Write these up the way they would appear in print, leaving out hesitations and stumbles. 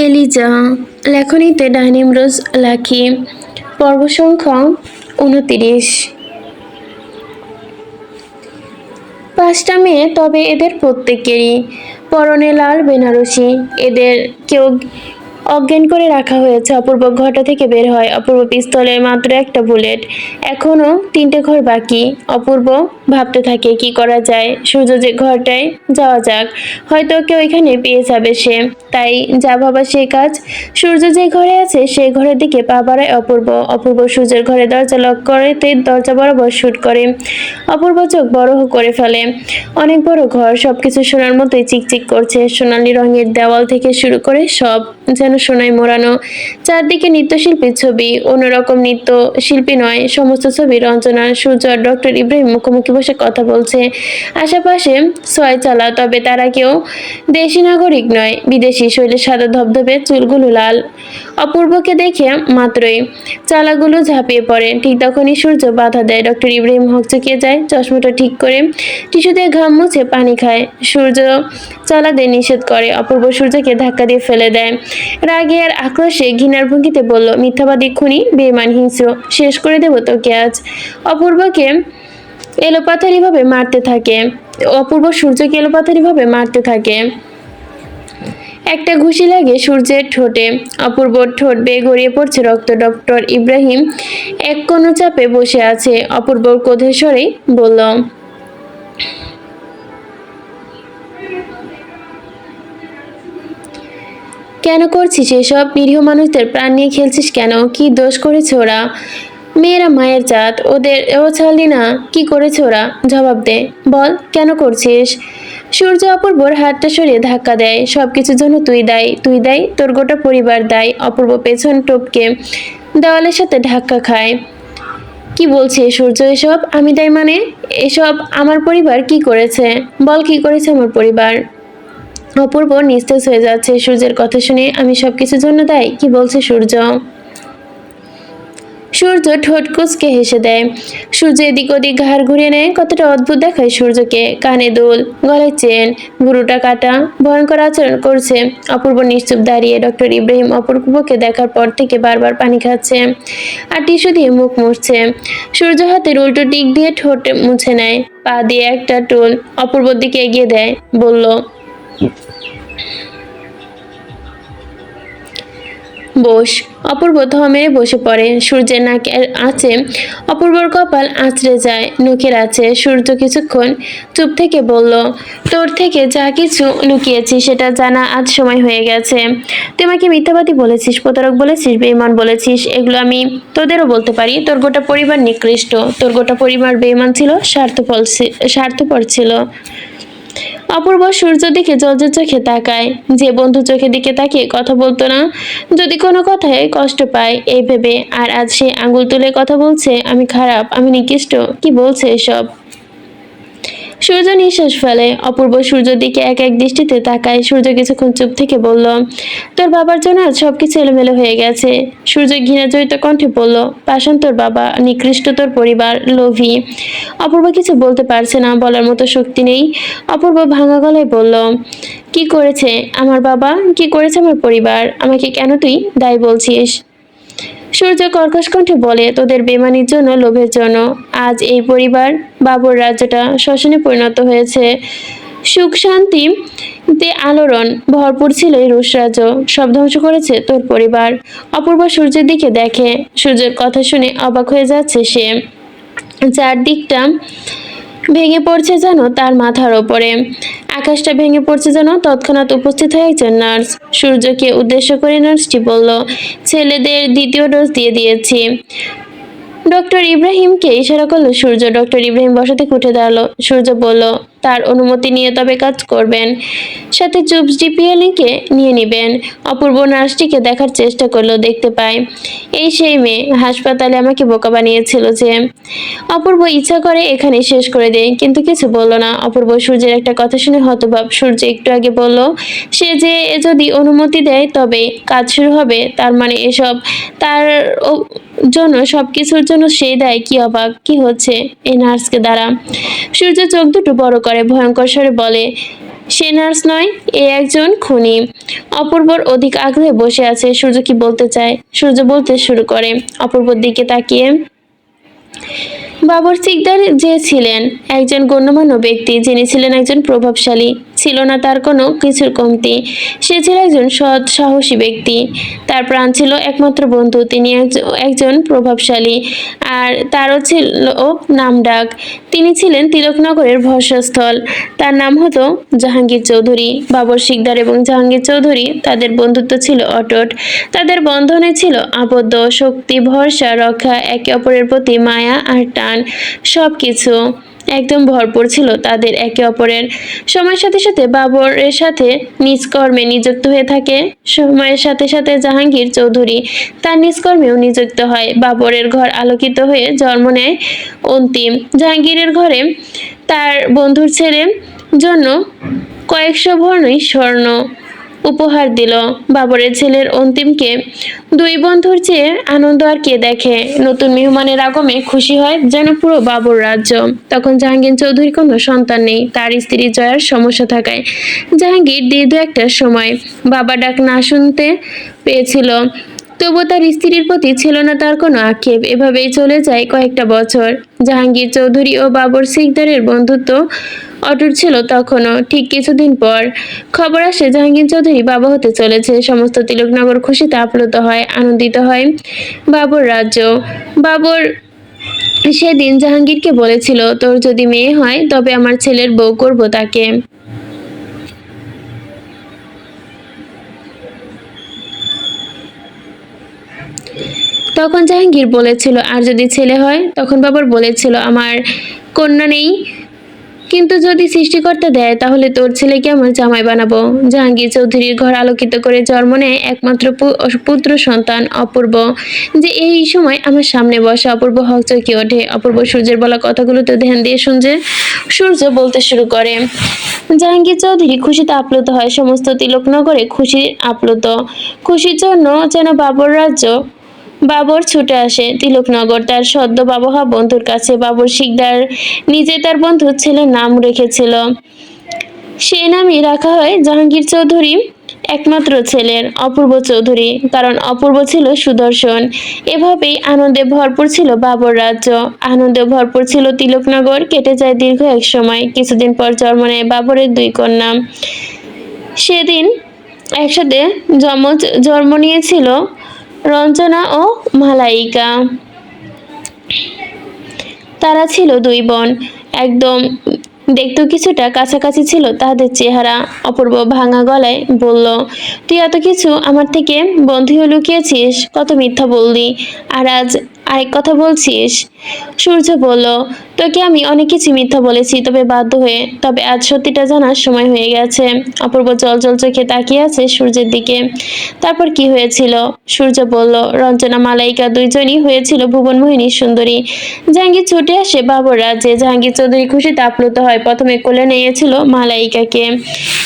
Eliza লেখনীতে ডাইনিম রোজ লাখি পর্ব সংখ্যা 29। 5টা মেয়ে, তবে এদের প্রত্যেকেরই পরনে লাল বেনারসি। এদের কেউ অজ্ঞান করে রাখা হয়েছে। অপূর্ব ঘরটা থেকে বের হয়। অপূর্ব পিস্তলের মাত্র একটা বুলেট, এখনো 3টে ঘর বাকি। অপূর্ব ভাবতে থাকে কি করা যায়। সূর্য যে ঘরটায় যাওয়া যাক, হয়তো কেউ এখানে পেয়ে যাবে সে। তাই যা ভাবা সেই কাজ। সূর্য যে ঘরে আছে সেই ঘরের দিকে পা বাড়ায় অপূর্ব। অপূর্ব সূর্যের ঘরে দরজা লক করতে দরজা বরাবর শুট করে। অপূর্ব চোখ বড় করে ফেলে। অনেক বড় ঘর, সবকিছু সোনার মতোই চিকচিক করছে। সোনালী রঙের দেওয়াল থেকে শুরু করে সব যেন সোনায় মোড়ানো। চারদিকে নৃত্যশিল্পীর ছবি, অন্যরকম নৃত্য শিল্পী নয়, সমস্ত ছবি রঞ্জনা। সূর্য আর ডক্টর ইব্রাহিম মুখোমুখি বসে কথা বলছে। আশেপাশে 6 চালা, তবে তারা কেউ দেশি নাগরিক নয়, বিদেশি। শরীরে সাদা ধবধবে, চুলগুলো লাল। অপূর্বকে দেখে মাত্রই চালাগুলো ঝাঁপিয়ে পড়ে। ঠিক তখনই সূর্য বাধা দেয়। ডক্টর ইব্রাহিম হকচকিয়ে যায়, চশমাটা ঠিক করে টিস্যু দিয়ে ঘাম মুছে পানি খায়। সূর্য চালাদের নিষেধ করে। অপূর্ব সূর্যকে ধাক্কা দিয়ে ফেলে দেয়। রাগে আর আক্রোশে ঘৃণার ভঙ্গিতে বলল, মিথ্যাবাদী, খুনি, বেঈমান, হিংস্র, শেষ করে দেব তোকে আজ। অপূর্বকে এলোপাথারিভাবে মারতে থাকে। অপূর্ব সূর্যকে এলোপাথারিভাবে মারতে থাকে। একটা ঘুষি লাগে সূর্যের ঠোঁটে। অপূর্বর ঠোঁট বেয়ে গড়িয়ে পড়ছে রক্ত। ডক্টর ইব্রাহিম এক কোনো চাপে বসে আছে। অপূর্বর ক্রোধের স্বরেই বলল, কেন করছিস এসব? নিরীহ মানুষদের প্রাণ নিয়ে খেলছিস কেন? কি দোষ করেছে ওরা? মেয়েরা মায়ের জাত, ওদের ও ছাড়লি না। কি করেছে ওরা? জবাব দে, বল কেন করছিস? সূর্য অপূর্বর হাতটা সরিয়ে ধাক্কা দেয়। সবকিছুর জন্য তুই দায়ী, তুই দায়ী, তোর গোটা পরিবার দায়ী। অপূর্ব পেছন টপকে দেওয়ালের সাথে ধাক্কা খায়। কি বলছে সূর্য এসব? আমি দায়ী মানে? এসব আমার পরিবার কি করেছে? বল কি করেছে আমার পরিবার? অপূর্ব নিস্তেজ হয়ে যাচ্ছে সূর্যের কথা শুনে। আমি সবকিছুর জন্য দায়ী? কি বলছে সূর্য? সূর্য ঠোঁট কুঁচকে হেসে দেয়। সূর্য এদিক ওদিক ঘাড় ঘুরিয়ে নেয়। কতটা অদ্ভুত দেখায় সূর্যকে। কানে দুল, গলায় চেন, ভুরুটা কাটা, ভয়ঙ্কর আচরণ করছে। অপূর্ব নিশ্চুপ দাঁড়িয়ে। ডক্টর ইব্রাহিম অপূর্বকে দেখার পর থেকে বারবার পানি খাচ্ছে আর টিস্যু দিয়ে মুখ মুছছে। সূর্য হাতের উল্টো দিক দিয়ে ঠোঁট মুছে নেয়। পা দিয়ে একটা টুল অপূর্বর দিকে এগিয়ে দেয়, বলল, বস। অপূর্ব থ মেরে বসে পড়ে। সূর্যের নাকের আঁচে অপূর্বর কপাল আঁচড়ে যায়। নখের আছে। সূর্য কিছুক্ষণ চুপ থেকে বলল, তোর থেকে যা কিছু লুকিয়েছি সেটা জানা আজ সময় হয়ে গেছে। তুই আমাকে মিথ্যাবাদী বলেছিস, প্রতারক বলেছিস, বেঈমান বলেছিস। এগুলো আমি তোদেরও বলতে পারি। তোর গোটা পরিবার নিকৃষ্ট। তোর গোটা পরিবার বেঈমান ছিল, স্বার্থপর ছিল। অপূর্ব সূর্যের দিকে জলজল চোখে তাকায়। যে বন্ধু চোখের দিকে তাকিয়ে কথা বলতো না যদি কোনো কথায় কষ্ট পায় এই ভেবে, আর আজ সে আঙ্গুল তুলে কথা বলছে, আমি খারাপ, আমি নিকৃষ্ট। কি বলছে এসব? সূর্য নিঃশ্বাস ফেলে। অপূর্ব সূর্যের দিকে এক এক দৃষ্টিতে তাকায়। সূর্য কিছুক্ষণ চুপ থেকে বলল, তোর বাবার জন্য আজ সবকিছু এলোমেলো হয়ে গেছে। সূর্য ঘৃণাজড়িত কণ্ঠে বলল, পাষাণ তোর বাবা, নিকৃষ্ট তোর পরিবার, লোভী। অপূর্ব কিছু বলতে পারছে না, বলার মতো শক্তি নেই। অপূর্ব ভাঙা গলায় বলল, কি করেছে আমার বাবা? কি করেছে আমার পরিবার? আমাকে কেন তুই দায়ী বলছিস? সূর্য কর্কশ কণ্ঠে বলে, তোদের বেমানির জন্য, লোভের জন্য আজ এই পরিবার, বাবুর রাজ্যটা শ্মশানে পরিণত হয়েছে। সুখ শান্তিতে আলোড়ন ভরপুর ছিল এই রুশ রাজ্য, সব ধ্বংস করেছে তোর পরিবার। অপূর্ব সূর্যের দিকে দেখে। সূর্যের কথা শুনে অবাক হয়ে যাচ্ছে সে। চারদিকটা ভেঙে পড়ছে যেন তার মাথার ওপরে। আকাশটা ভেঙে পড়ছে যেন। তৎক্ষণাৎ উপস্থিত হয় একজন নার্স। সূর্যকে উদ্দেশ্য করে নার্সটি বলল, ছেলেদের 2য় ডোজ দিয়ে দিয়েছি। ডক্টর ইব্রাহিমকে ইশারা করলো সূর্য। ডক্টর ইব্রাহিম বসা থেকে উঠে দাঁড়ালো। সূর্য বলল, তার অনুমতি নিয়ে তবে কাজ করবেন, সাথে চুপস ডিপিএলকে নিয়ে নেবেন। অপূর্ব নার্সটিকে দেখার চেষ্টা করলো। দেখতে পায় এই সেই মেয়ে হাসপাতালে আমাকে বোকা বানিয়েছিল যে। অপূর্ব ইচ্ছা করে এখানে শেষ করে দেয়, কিন্তু কিছু বলল না। অপূর্ব সূর্যের একটা কথা শুনে হতভাব। সূর্য একটু আগে বলল সে যে যদি অনুমতি দেয় তবে কাজ শুরু হবে, তার মানে এসব তার জন্য, সবকিছুর জন্য সেই দায়। কি অবাক, কি হচ্ছে এই নার্সকে দ্বারা? সূর্য চোখ দুটো বড় করে ভয়ঙ্কর স্বরে বলে, সে নার্স নয়, এ একজন খুনি। অপূর্বর অধিক আগ্রহে বসে আছে। সূর্য কি বলতে চায়? সূর্য বলতে শুরু করে। অপূর্বর দিকে তাকিয়ে, বাবর সিকদার যে ছিলেন একজন গণ্যমান্য ব্যক্তি, যিনি ছিলেন একজন প্রভাবশালী, ছিল না তার কোনো কিছুর কমতি। সে ছিল একজন সৎ সাহসী ব্যক্তি। তার প্রাণ ছিল একমাত্র বন্ধু। তিনি একজন প্রভাবশালী, আর তারও ছিল নামডাক। তিনি ছিলেন তিলকনগরের ভরসাস্থল। তার নাম হতো জাহাঙ্গীর চৌধুরী। বাবর সিকদার এবং জাহাঙ্গীর চৌধুরী, তাদের বন্ধুত্ব ছিল অটুট। তাদের বন্ধনে ছিল আবদ্ধ শক্তি, ভরসা, রক্ষা, একে অপরের প্রতি মায়া আর টান, সবকিছু একদম ভরপুর ছিল তাদের একে অপরের। সময়ের সাথে সাথে বাবরের সাথে নিজ কর্মে নিযুক্ত হয়ে থাকে। সময়ের সাথে সাথে জাহাঙ্গীর চৌধুরী তার নিজ কর্মেও নিযুক্ত হয়। বাবরের ঘর আলোকিত হয়ে জন্ম নেয় অন্তিম। জাহাঙ্গীরের ঘরে তার বন্ধুর ছেলের জন্য কয়েকশো ভরি স্বর্ণ উপহার দিল। বাবরের ছেলের অন্তিমকে দুই বন্ধুর চেয়ে আনন্দ আর কে দেখে। নতুন মেহমানের আগমে খুশি হয় যেন পুরো বাবর রাজ্য। তখন জাহাঙ্গীর চৌধুরীর কোনো সন্তান নেই। তার স্ত্রী জয়ার সমস্যা থাকায় জাহাঙ্গীর দীর্ঘ একটা সময় বাবা ডাক না শুনতে পেয়েছিল। তবু তার স্ত্রীর প্রতি ছিল না তার কোনো আক্ষেপ। এভাবেই চলে যায় কয়েকটা বছর। জাহাঙ্গীর চৌধুরী ও বাবর সিকদারের বন্ধুত্ব অটুট ছিল তখনও। ঠিক কিছুদিন পর খবর আসে জাহাঙ্গীর চৌধুরী বাবা হতে চলেছে। সমস্ত তিলকনগর খুশিতে আপ্লুত হয়, আনন্দিত হয় বাবর রাজ্য। বাবর সেদিন জাহাঙ্গীরকে বলেছিল, তোর যদি মেয়ে হয় তবে আমার ছেলের বউ করব তাকে। তখন জাহাঙ্গীর বলেছিল, আর যদি ছেলে হয়? তখন বাবর বলেছিল, আমার কন্যা নেই, কিন্তু যদি সৃষ্টিকর্তা দেয় তাহলে তোর ছেলেকে আমার জামাই বানাবো। জাহাঙ্গীর চৌধুরীর ঘর আলোকিত করে জন্ম নেয় একমাত্র পুত্র সন্তান অপূর্ব, যে এই সময় আমার সামনে বসে। অপূর্ব হকচকিয়ে ওঠে। অপূর্ব সূর্যের বলা কথাগুলোতে ধ্যান দিয়ে শুনছে। সূর্য বলতে শুরু করে। জাহাঙ্গীর চৌধুরী খুশিতে আপ্লুত হয়। সমস্ত তিলকনগরে খুশির আপ্লুত। খুশির জন্য যেন বাবর রাজ্য। বাবর ছুটে আসে তিলকনগর তার সদ্য বাবা হওয়া বন্ধুর কাছে। বাবর শিকদার নিজে তার বন্ধুর ছেলের নাম রেখেছিল। সেই নামই রাখা হয় জাহাঙ্গীর চৌধুরী একমাত্র ছেলের, অপূর্ব চৌধুরী, কারণ অপূর্ব ছিল সুদর্শন। এভাবেই আনন্দে ভরপুর ছিল বাবর রাজ্য। আনন্দে ভরপুর ছিল তিলকনগর। কেটে যায় দীর্ঘ এক সময়। কিছুদিন পর জন্ম নেয় বাবরের দুই কন্যা। সেদিন একসাথে জন্ম নিয়েছিল রঞ্জনা ও মালাইকা। তারা ছিল দুই বোন। একদম দেখতেও কিছুটা কাছাকাছি ছিল তাদের চেহারা। অপূর্ব ভাঙা গলায় বলল, তুই এত কিছু আমার থেকে বন্ধু হয়ে লুকিয়েছিস, কত মিথ্যা বললি, আর আজ আরেক কথা বলছিস। সূর্য বলল, তোকে আমি অনেক কিছু মিথ্যা বলেছি, তবে বাধ্য হয়ে। তবে আজ সত্যিটা জানার সময় হয়ে গেছে। অপূর্ব জল জল চোখে তাকিয়ে আছে সূর্যের দিকে। তারপর কি হয়েছিল? সূর্য বলল, রঞ্জনা মালাইকা দুইজনই হয়েছিল ভুবন মোহিনী সুন্দরী। জাহাঙ্গীর ছুটে আসে বাবর রাজ্যে। জাহাঙ্গীর চৌধুরী খুশিতে আপ্লুত হয়। প্রথমে কোলে নিয়েছিল মালাইকাকে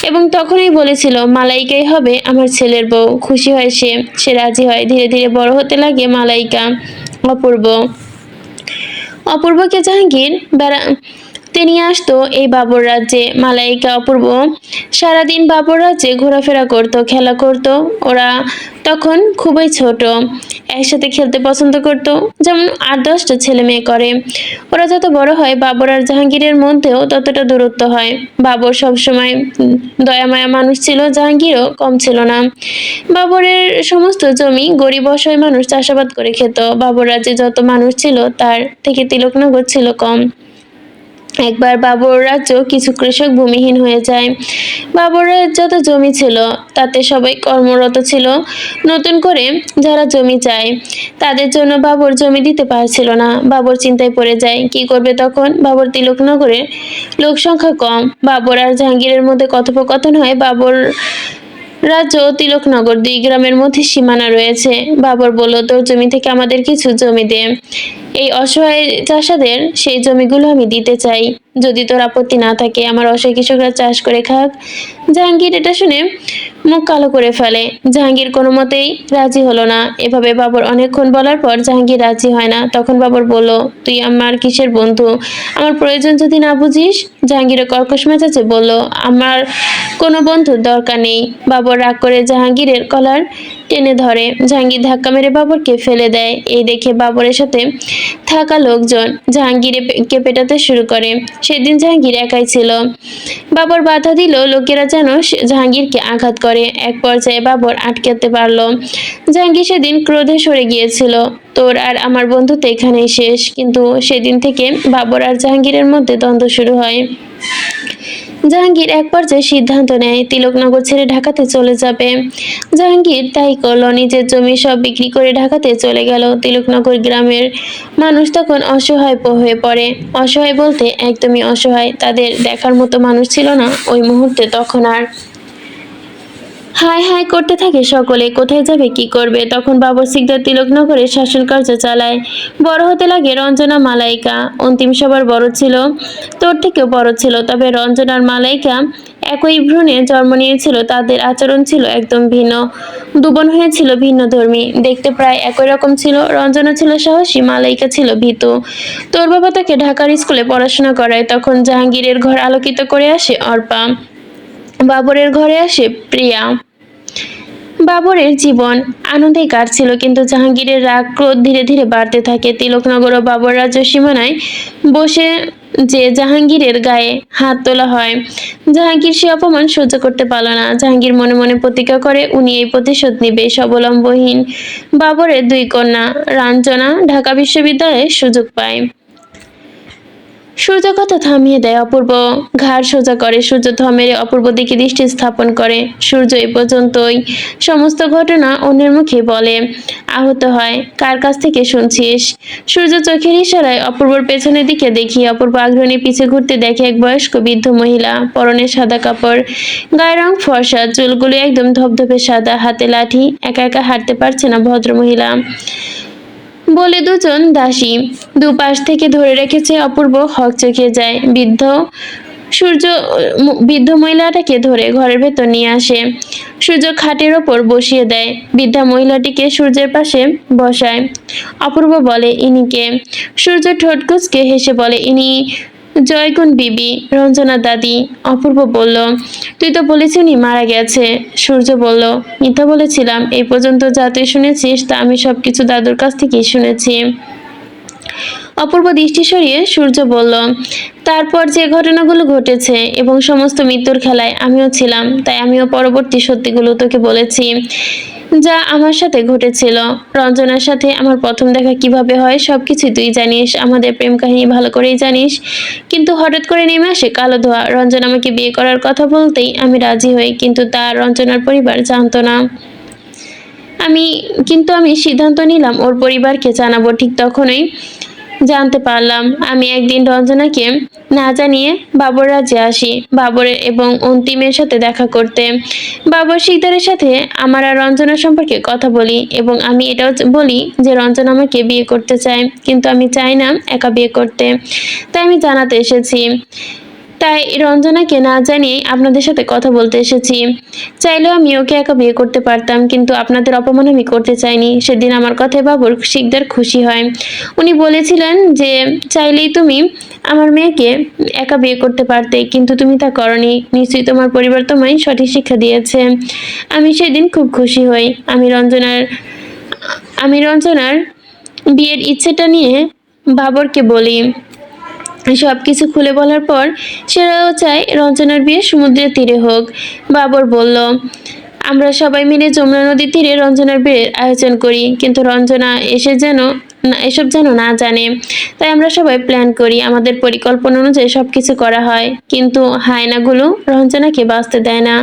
এবং তখনই বলেছিল, মালাইকাই হবে আমার ছেলের বউ। খুশি হয় সে, সে রাজি হয়। ধীরে ধীরে বড় হতে লাগে মালাইকা। অপূর্ব অপূর্বকে জাহাঙ্গীর তিনি আসতো এই বাবর রাজ্যে। মালাইকা অপূর্ব সারাদিন বাবর রাজ্যে ঘোরাফেরা করত, খেলা করত। ওরা তখন খুবই ছোট। একসাথে খেলতে পছন্দ করত, যেমন 8-10টা ছেলে মেয়ে করে। ওরা যত বড় হয় বাবর আর জাহাঙ্গীরের মধ্যেও ততটা দূরত্ব হয়। বাবর সবসময় দয়ামায়া মানুষ ছিল, জাহাঙ্গীরও কম ছিল না। বাবরের সমস্ত জমি গরিব অসহায় মানুষ চাষাবাদ করে খেত। বাবর রাজ্যে যত মানুষ ছিল তার থেকে তিলকনগর ছিল কম। একবার বাবর রাজ্য কিছু কৃষক ভূমিহীন হয়ে যায়। বাবরের যত জমি ছিল তাতে সবাই কর্মরত ছিল। নতুন করে যারা জমি চায় তাদের জন্য বাবর জমি দিতে পারছিল না। বাবর চিন্তায় পড়ে যায়, কি করবে তখন। বাবর তিলকনগরে লোক সংখ্যা কম। বাবর আর জাহাঙ্গীরের মধ্যে কথোপকথন হয়। বাবর রাজ্য ও তিলকনগর 2 গ্রামের মধ্যে সীমানা রয়েছে। বাবর বলল, তোর জমি থেকে আমাদের কিছু জমি দে। এই অসহায় চাষাদের সেই জমিগুলো আমি দিতে চাই। যদি তোর আপত্তি না থাকে আমার অসহায় কৃষকরা চাষ করে খাক। জাহাঙ্গীর এটা শুনে মুখ কালো করে ফেলে। জাহাঙ্গীর কোনো মতেই রাজি হলো না। এভাবে বাবর অনেকক্ষণ বলার পর জাহাঙ্গীর রাজি হয় না। তখন বাবর বলল, তুই আমার কিসের বন্ধু? আমার প্রয়োজন যদি না বুঝিস। জাহাঙ্গীরের কর্কশ মেজাজে বলল, আমার কোনো বন্ধুর দরকার নেই। বাবর রাগ করে জাহাঙ্গীরের কলার টেনে ধরে। জাহাঙ্গীর ধাক্কা মেরে বাবরকে ফেলে দেয়। এই দেখে বাবরের সাথে থাকা লোকজন জাহাঙ্গীরকে পেটাতে শুরু করে। সেদিন জাহাঙ্গীর একাই ছিল। বাবর বাধা দিল লোকেরা যেন জাহাঙ্গীরকে আঘাত করে। এক পর্যায়ে বাবর আটকাতে পারল। জাহাঙ্গীর সেদিন ক্রোধে সরে গিয়েছিল। তোর আর আমার বন্ধুত্ব এখানেই শেষ। কিন্তু সেদিন থেকে বাবর আর জাহাঙ্গীরের মধ্যে দ্বন্দ্ব শুরু হয়। জাহাঙ্গীর এক পর্যায়ে সিদ্ধান্ত নেয় তিলকনগর ছেড়ে ঢাকাতে চলে যাবে। জাহাঙ্গীর তাই করলো। নিজের জমি সব বিক্রি করে ঢাকাতে চলে গেল। তিলকনগর গ্রামের মানুষ তখন অসহায় হয়ে পড়ে। অসহায় বলতে একদমই অসহায়। তাদের দেখার মতো মানুষ ছিল না ওই মুহূর্তে তখন আর। হায় হায় করতে থাকে সকলে, কোথায় যাবে কি করবে। তখন বাবর সিকদার তিলকনগরে শাসন কার্য চালায়। বড় হতে লাগে রঞ্জনা মালাইকা। অন্তিম সবার বড় ছিল, তোর থেকেও বড় ছিল। তবে রঞ্জনার মালাইকা একই ভ্রূণে জন্ম নিয়েছিল। তাদের আচরণ ছিল একদম ভিন্ন। দুবোন হয়েছিল ভিন্ন ধর্মী, দেখতে প্রায় একই রকম ছিল। রঞ্জনা ছিল সাহসী, মালাইকা ছিল ভীতু। তোর বাবা তাকে ঢাকার স্কুলে পড়াশোনা করায়। তখন জাহাঙ্গীরের ঘর আলোকিত করে আসে অর্পা, বাবরের ঘরে আসে প্রিয়া। বাবরের জীবন আনন্দেই কাটছিল, কিন্তু জাহাঙ্গীরের রাগ ক্রোধ ধীরে ধীরে বাড়তে থাকে। তিলকনগর ও বাবর রাজ্য সীমানায় বসে যে জাহাঙ্গীরের গায়ে হাত তোলা হয়, জাহাঙ্গীর সে অপমান সহ্য করতে পারল না। জাহাঙ্গীর মনে মনে প্রতিজ্ঞা করে উনি এই প্রতিশোধ নেবে। স্বাবলম্বহীন বাবরের দুই কন্যা রাঞ্জনা ঢাকা বিশ্ববিদ্যালয়ে সুযোগ পায়। সূর্য কথা থামিয়ে দেয়। অপূর্ব ঘাড় সোজা করে। সূর্য মেরে অপূর্ব দিকে দৃষ্টি স্থাপন করে। সূর্য এ পর্যন্তই সমস্ত ঘটনা অন্যের মুখে বলে, আহত হয়। কার কাছ থেকে শুনছিস? সূর্য চোখের ইশারায় অপূর্বর পেছনের দিকে দেখিয়ে অপূর্ব আগ্রহী পিছে ঘুরতে দেখে এক বয়স্ক বৃদ্ধ মহিলা, পরনে সাদা কাপড়, গায়ের রং ফর্সা, চুলগুলো একদম ধবধবে সাদা, হাতে লাঠি। একা একা হাঁটতে পারছে না ভদ্র মহিলা বলে দুজন দাসী দুপাশ থেকে ধরে রেখেছে। অপূর্ব হকচকে যায়। বৃদ্ধ মহিলাটাকে ধরে ঘরের ভেতর নিয়ে আসে। সূর্য খাটের ওপর বসিয়ে দেয়। বৃদ্ধা মহিলাটিকে সূর্যের পাশে বসায়। অপূর্ব বলে, ইনি কে? সূর্য ঠোঁট কুঁচকে হেসে বলে, ইনি জয়গুণ বিবি, রঞ্জনার দাদি। অপূর্ব বলল, তুই তো বলেছি উনি মারা গেছে। সূর্য বলল, মিথ্যা বলেছিলাম। এই পর্যন্ত যা তুই শুনেছিস তা আমি সবকিছু দাদুর কাছ থেকেই শুনেছি। অপূর্ব দৃষ্টি সরিয়ে সূর্য বলল, তারপর যে ঘটনাগুলো ঘটেছে এবং সমস্ত মৃত্যুর খেলায় আমিও ছিলাম, তাই আমিও পরবর্তী সত্যিগুলো তোকে বলেছি যা আমার সাথে ঘটেছিল। রঞ্জনার সাথে আমার প্রথম দেখা কিভাবে হয় সবকিছুই তুই জানিস। আমাদের প্রেম কাহিনী ভালো করেই জানিস। কিন্তু হঠাৎ করে নেমে আসে কালো ধোঁয়া। রঞ্জন আমাকে বিয়ে করার কথা বলতেই আমি রাজি হই, কিন্তু তা রঞ্জনার পরিবার জানতো না। আমি সিদ্ধান্ত নিলাম ওর পরিবারকে জানাবো। ঠিক তখনই জানতে পারলাম আমি একদিন রঞ্জনাকে না জানিয়ে বাবর রাজ্যে আসি, বাবরের এবং অন্তিমের সাথে দেখা করতে। বাবর শিকদারের সাথে আমার আর রঞ্জনার সম্পর্কে কথা বলি এবং আমি এটাও বলি যে রঞ্জনা আমাকে বিয়ে করতে চায়, কিন্তু আমি চাই না একা বিয়ে করতে। তাই আমি জানাতে এসেছি। তাই রঞ্জনাকে না জানিয়ে আপনাদের সাথে কথা বলতে এসেছি। চাইলেও আমি ওকে একা বিয়ে করতে পারতাম, কিন্তু আপনাদের অপমান আমি করতে চাইনি। সেদিন আমার কথায় বাবর শিকদার খুশি হয়। উনি বলেছিলেন যে চাইলেই তুমি আমার মেয়েকে একা বিয়ে করতে পারতে, কিন্তু তুমি তা করনি। নিশ্চয়ই তোমার পরিবার তোমায় সঠিক শিক্ষা দিয়েছে। আমি সেদিন খুব খুশি হই। আমি রঞ্জনার বিয়ের ইচ্ছেটা নিয়ে বাবরকে বলি। সবকিছু খুলে বলার পর সেরাও চায় রঞ্জনার বিয়ে সমুদ্রের তীরে হোক। বাবর বলল, আমরা সবাই মিলে যমুনা নদীর তীরে রঞ্জনার বিয়ের আয়োজন করি, কিন্তু রঞ্জনা এসব যেন না জানে। তাই আমরা সবাই প্ল্যান করি, আমাদের পরিকল্পনা অনুযায়ী সবকিছু করা হয়, কিন্তু হায়নাগুলো রঞ্জনাকে বাঁচতে দেয় না।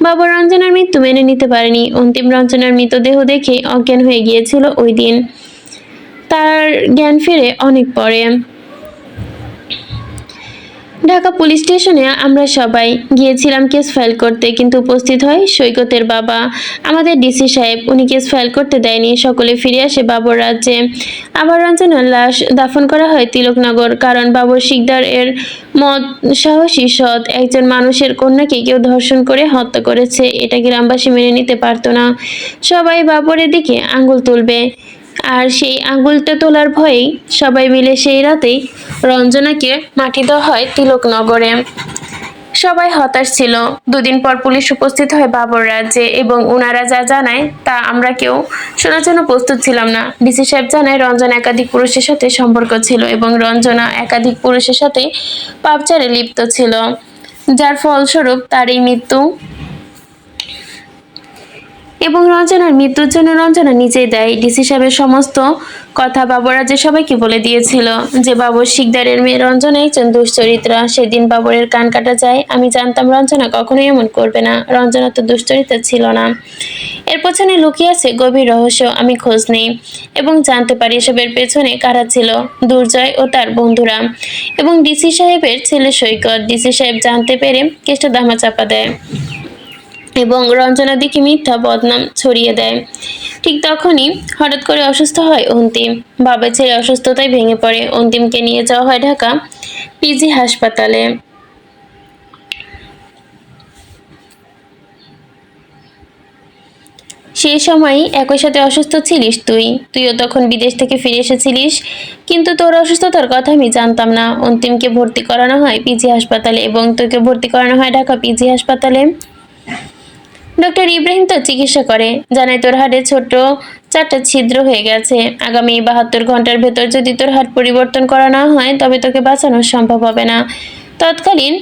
বাবর রঞ্জনার মৃত্যু মেনে নিতে পারেনি। অন্তিম রঞ্জনার মৃতদেহ দেখে অজ্ঞান হয়ে গিয়েছিল ওই দিন। তার জ্ঞান ফেরে অনেক পরে। ঢাকা পুলিশ স্টেশনে আমরা সবাই গিয়েছিলাম কেস ফাইল করতে, কিন্তু উপস্থিত হয় সৈকতের বাবা, আমাদের ডিসি সাহেব। উনি কেস ফাইল করতে দেয়নি। সকলে ফিরে আসে বাবর রাজ্যে। আবার রঞ্জনার লাশ দাফন করা হয় তিলকনগর। কারণ বাবর শিকদার এর মত, সাহসী সৎ একজন মানুষের কন্যাকে কেউ ধর্ষণ করে হত্যা করেছে, এটা গ্রামবাসী মেনে নিতে পারতো না। সবাই বাবরের দিকে আঙ্গুল তুলবে, আর সেই আঙুলটা তোলার ভয়েই সবাই মিলে সেই রাতেই রঞ্জনাকে মাটি দেওয়া হয় তিলকনগরে। সবাই হতাশ ছিল। দুদিন পর পুলিশ উপস্থিত হয় বাবর রাজ্যে, এবং ওনারা যা জানায় তা আমরা কেউ শোনার জন্য প্রস্তুত ছিলাম না। ডিসি সাহেব জানায় রঞ্জনা একাধিক পুরুষের সাথে সম্পর্ক ছিল, এবং রঞ্জনা একাধিক পুরুষের সাথে পাপচারে লিপ্ত ছিল, যার ফলস্বরূপ তার এই মৃত্যু। এবং রঞ্জনার মৃত্যুর জন্য রঞ্জনা নিজেই দায়ী। ডিসি সাহেবের সমস্ত কথা বাবরাজের সবাইকে বলে দিয়েছিল যে বাবর শিকদারের মেয়ে রঞ্জনা একজন দুশ্চরিত্রা। সেদিন বাবরের কান কাটা যায়। আমি জানতাম রঞ্জনা কখনোই এমন করবে না। রঞ্জনা তো দুশ্চরিত্রা ছিল না, এর পেছনে লুকিয়ে আছে গভীর রহস্য। আমি খোঁজ নেই এবং জানতে পারি এসবের পেছনে কারা ছিল। দুর্জয় ও তার বন্ধুরা, এবং ডিসি সাহেবের ছেলে সৈকত। ডিসি সাহেব জানতে পেরে কেসটা ধামাচাপা দেয় এবং রঞ্জনার দিকে মিথ্যা বদনাম ছড়িয়ে দেয়। ঠিক তখনই হঠাৎ করে অসুস্থ হয় অন্তিম। বাবার ছেলে অসুস্থতায় ভেঙে পড়ে। অন্তিমকে নিয়ে যাওয়া হয় ঢাকা পিজি হাসপাতালে। সেই সময়ই একই সাথে অসুস্থ ছিলিস তুইও তখন বিদেশ থেকে ফিরে এসেছিলিস, কিন্তু তোর অসুস্থতার কথা আমি জানতাম না। অন্তিমকে ভর্তি করানো হয় পিজি হাসপাতালে, এবং তোকে ভর্তি করানো হয় ঢাকা পিজি হাসপাতালে। ডক্টর ইব্রাহিম তো চিকিৎসা করে, জানায় তোর হাড়ে ছোট 4টা ছিদ্র হয়ে গেছে। আগামী 72 ঘন্টার ভেতর যদি তোর হাড় পরিবর্তন করা না হয় তবে তোকে বাঁচানো সম্ভব হবে না। তৎকালীন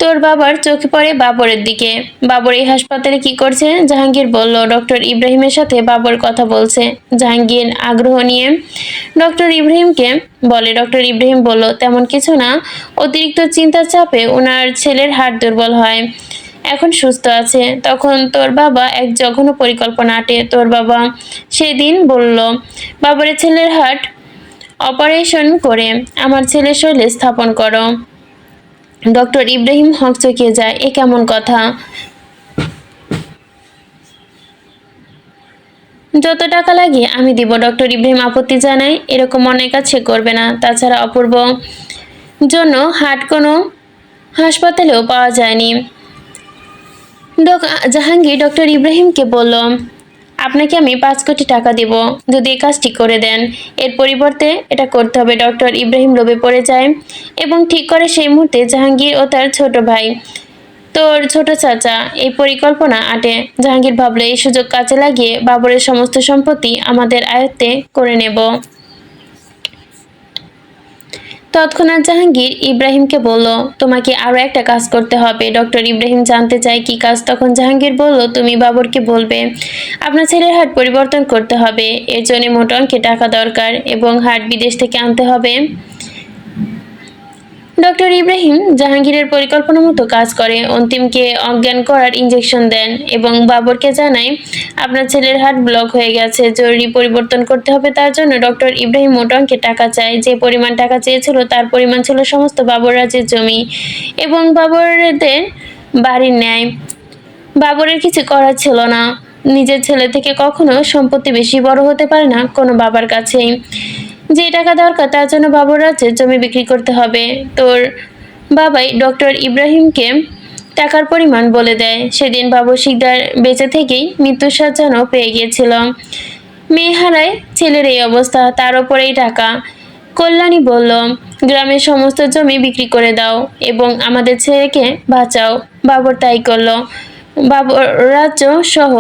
তোর বাবার চোখে পড়ে বাবরের দিকে। বাবর এই হাসপাতালে কি করছে? জাহাঙ্গীর বলল। ডক্টর ইব্রাহিমের সাথে বাবর কথা বলছে। জাহাঙ্গীর আগ্রহ নিয়ে ডক্টর ইব্রাহিমকে বলে। ডক্টর ইব্রাহিম বলল, তেমন কিছু না, অতিরিক্ত চিন্তার চাপে ওনার ছেলের হাড় দুর্বল হয়, এখন সুস্থ আছে। তখন তোর বাবা এক জঘন্য পরিকল্পনা আঁটে। তোর বাবা সেদিন বলল, বাবরের ছেলের হার্ট অপারেশন করে আমার ছেলের শরীরে স্থাপন করো। ডক্টর ইব্রাহিম হকচকিয়ে যায়। এ কেমন কথা? যত টাকা লাগে আমি দিব। ডক্টর ইব্রাহিম আপত্তি জানায়, এরকম অনেক কাজ সে করবে না। তাছাড়া অপূর্ব জন্য হার্ট কোনো হাসপাতালেও পাওয়া যায়নি। জাহাঙ্গীর ডক্টর ইব্রাহিমকে বলল, আপনাকে আমি 5 কোটি টাকা দেব যদি এই কাজটি করে দেন। এর পরিবর্তে এটা করতে হবে। ডক্টর ইব্রাহিম লোভে পড়ে যায় এবং ঠিক করে সেই মুহূর্তে জাহাঙ্গীর ও তার ছোট ভাই, তোর ছোট চাচা, এই পরিকল্পনা আঁটে। জাহাঙ্গীর ভাবল, এই সুযোগ কাজে লাগিয়ে বাবরের সমস্ত সম্পত্তি আমাদের আয়ত্তে করে নেব। তৎক্ষণাৎ জাহাঙ্গীর ইব্রাহিমকে বলল, তোমাকে আরো একটা কাজ করতে হবে। ডক্টর ইব্রাহিম জানতে চায় কি কাজ। তখন জাহাঙ্গীর বলল, তুমি বাবরকে বলবে আপনার ছেলের হার্ট পরিবর্তন করতে হবে। এর জন্য মোটা অঙ্কের টাকা দরকার, এবং হার্ট বিদেশ থেকে আনতে হবে। ডক্টর ইব্রাহিম জাহাঙ্গীরের পরিকল্পনা মতো কাজ করে। অন্তিমকে অজ্ঞান করার ইঞ্জেকশন দেন এবং বাবরকে জানায়, আপনার ছেলের হার্ট ব্লক হয়ে গেছে, জরুরি পরিবর্তন করতে হবে। তার জন্য ডক্টর ইব্রাহিম মোটা অঙ্কের টাকা চায়। যে পরিমাণ টাকা চেয়েছিল তার পরিমাণ ছিল সমস্ত বাবর রাজের জমি এবং বাবরদের বাড়ির ন্যায়। বাবরের কিছু করার ছিল না। নিজের ছেলে থেকে কখনো সম্পত্তি বেশি বড় হতে পারে না কোনো বাবার কাছেই। যে টাকা দরকার তার জন্য বাবর রাজ্যের জমি বিক্রি করতে হবে। তোর বাবাই ডক্টর ইব্রাহিমকে টাকার পরিমাণ বলে দেয়। সেদিন বাবর শিকদার বেঁচে থেকেই মৃত্যুর সাজানো পেয়ে গিয়েছিল। মেয়ে হারায় ছেলের এই অবস্থা, তার ওপর এই টাকা। কল্যাণী বলল, গ্রামের সমস্ত জমি বিক্রি করে দাও এবং আমাদের ছেলেকে বাঁচাও। বাবর তাই করল। বাবর রাজ্য সহ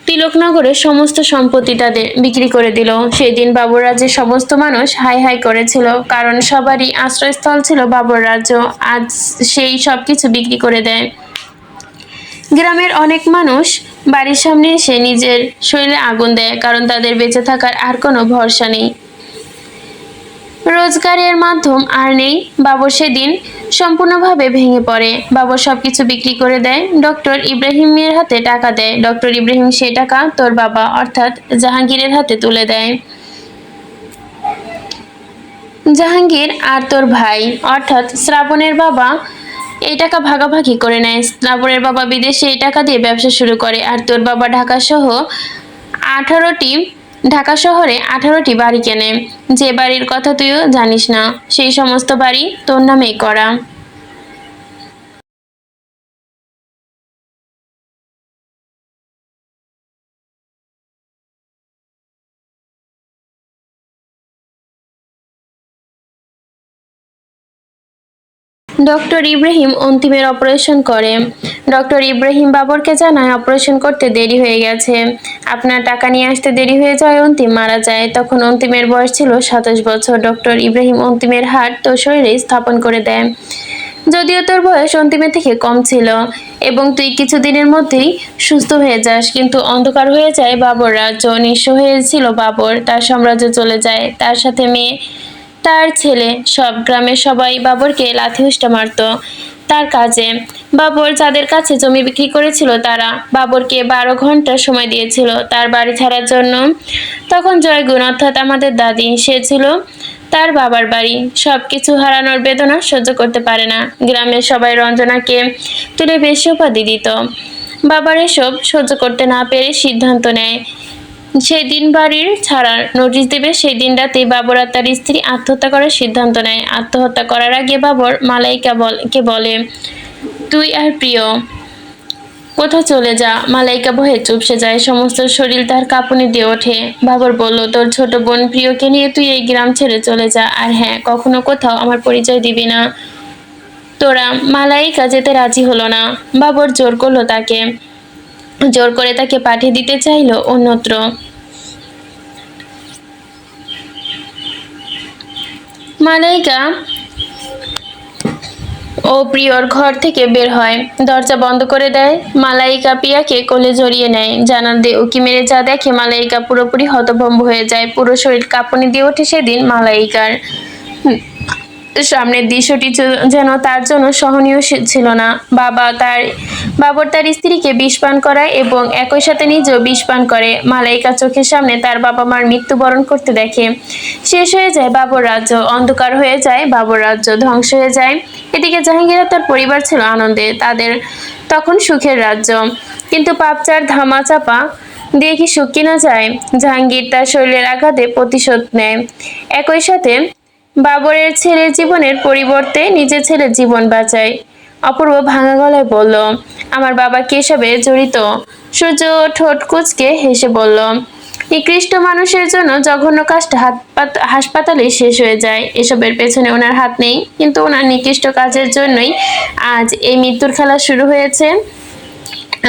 তিলকনগরের সমস্ত সম্পত্তিটা বিক্রি করে দিল। সেদিন বাবর রাজ্যের সমস্ত মানুষ হাই হাই করেছিল, কারণ সবারই আশ্রয়স্থল ছিল বাবর রাজ্য। আজ সেই সব কিছু বিক্রি করে দেয়। গ্রামের অনেক মানুষ বাড়ির সামনে এসে নিজের শরীরে আগুন দেয়, কারণ তাদের বেঁচে থাকার আর কোনো ভরসা নেই, রোজগারের মাধ্যম আর নেই। বাবর সেদিন সম্পূর্ণভাবে ভেঙে পড়ে। বাবর সবকিছু বিক্রি করে দেয়, ডক্টর ইব্রাহিমের হাতে টাকা দেয়। ডক্টর ইব্রাহিম সেই টাকা তোর বাবা অর্থাৎ জাহাঙ্গীরের হাতে তুলে দেয়। জাহাঙ্গীর আর তোর ভাই অর্থাৎ শ্রাবণের বাবা এই টাকা ভাগাভাগি করে নেয়। শ্রাবণের বাবা বিদেশে এই টাকা দিয়ে ব্যবসা শুরু করে, আর তোর বাবা আঠারোটি ঢাকা শহরে 18টি বাড়ি কেনে। যে বাড়ির কথা তুইও জানিস না, সেই সমস্ত বাড়ি তোর নামেই করা। ডক্টর ইব্রাহিম অন্তিমের অপারেশন করে। ডক্টর ইব্রাহিম বাবরকে জানায় অপারেশন করতে দেরি হয়ে গেছে, আপনার টাকা নিয়ে আসতে দেরি হয়ে যায়, অন্তিম মারা যায়। তখন অন্তিমের বয়স ছিল 27 বছর। ডক্টর ইব্রাহিম অন্তিমের হার্ট তোর শরীরে স্থাপন করে দেয়। যদিও তোর বয়স অন্তিমের থেকে কম ছিল এবং তুই কিছুদিনের মধ্যেই সুস্থ হয়ে যাস, কিন্তু অন্ধকার হয়ে যায় বাবর রাজ্য। নিঃস্ব হয়েছিল বাবর, তার সাম্রাজ্য চলে যায়, তার সাথে মেয়ে, তার ছেলে। সব গ্রামের সবাই বাবরকে লাথিউষ্টা মারত তার কাজে। বাবর যাদের কাছে জমি বিক্রি করেছিল তারা বাবরকে 12 ঘন্টা সময় দিয়েছিল তার বাড়ি ছাড়ার জন্য। তখন জয়গুণ অর্থাৎ আমাদের দাদি, সে ছিল তার বাবার বাড়ি, সবকিছু হারানোর বেদনা সহ্য করতে পারে না। গ্রামের সবাই রঞ্জনাকে তুলে বেশি উপাধি দিত। বাবার এসব সহ্য করতে না পেরে সিদ্ধান্ত নেয় সেই দিন বাড়ির ছাড়ার নোটিশ দেবে। সেই দিন রাতে বাবর আর তার স্ত্রী আত্মহত্যা করার সিদ্ধান্ত নেয়। আত্মহত্যা করার আগে বাবর মালাইকাকে বলে, তুই আর প্রিয় কোথাও চলে যা। মালাইকা ভয়ে চুপসে যায়, সমস্ত শরীর তার কাঁপুনি দিয়ে ওঠে। বাবর বলল, তোর ছোট বোন প্রিয়কে নিয়ে তুই এই গ্রাম ছেড়ে চলে যা, আর হ্যাঁ, কখনো কোথাও আমার পরিচয় দিবি না। তোরা মালাইকা যেতে রাজি হলো না। বাবর জোর করে তাকে পাঠিয়ে দিতে চাইলো অন্যত্র। মালাইকা ও প্রিয়র ঘর থেকে বের হয়, দরজা বন্ধ করে দেয়। মালাইকা প্রিয়াকে কোলে জড়িয়ে নেয়। জানালা দিয়ে উঁকি মেরে যা দেখে, মালাইকা পুরোপুরি হতভম্ব হয়ে যায়। পুরো শরীর কাঁপুনি দিয়ে ওঠে সেদিন মালাইকার। সামনের দৃশ্যটি যেন তার জন্য সহনীয় ছিল না। বাবর তার স্ত্রীকে বিষ পান করায় এবং একই সাথে নিজেও বিষ পান করে। মালাইকা চোখের সামনে তার বাবা মার মৃত্যুবরণ করতে দেখে। শেষ হয়ে যায় বাবর রাজ্য, অন্ধকার হয়ে যায় বাবর রাজ্য, ধ্বংস হয়ে যায়। এদিকে জাহাঙ্গীর আর তার পরিবার ছিল আনন্দে, তাদের তখন সুখের রাজ্য। কিন্তু পাপচার ধামা চাপা দিয়ে কি সুখ কিনা যায়? জাহাঙ্গীর তার শরীরের আঘাতে প্রতিশোধ নেয়, একই সাথে বাবরের ছেলের জীবনের পরিবর্তে নিজের ছেলের জীবন বাঁচায়। অপূর্ব ভাঙা গলায় বলল, আমার বাবা কি এসবে জড়িত? সূর্য ঠোঁট কুঁচকে হেসে বলল, নিকৃষ্ট মানুষের জন্য জঘন্য কাজটা হাসপাতালে শেষ হয়ে যায়। এসবের পেছনে ওনার হাত নেই, কিন্তু ওনার নিকৃষ্ট কাজের জন্যই আজ এই মৃত্যুর খেলা শুরু হয়েছে,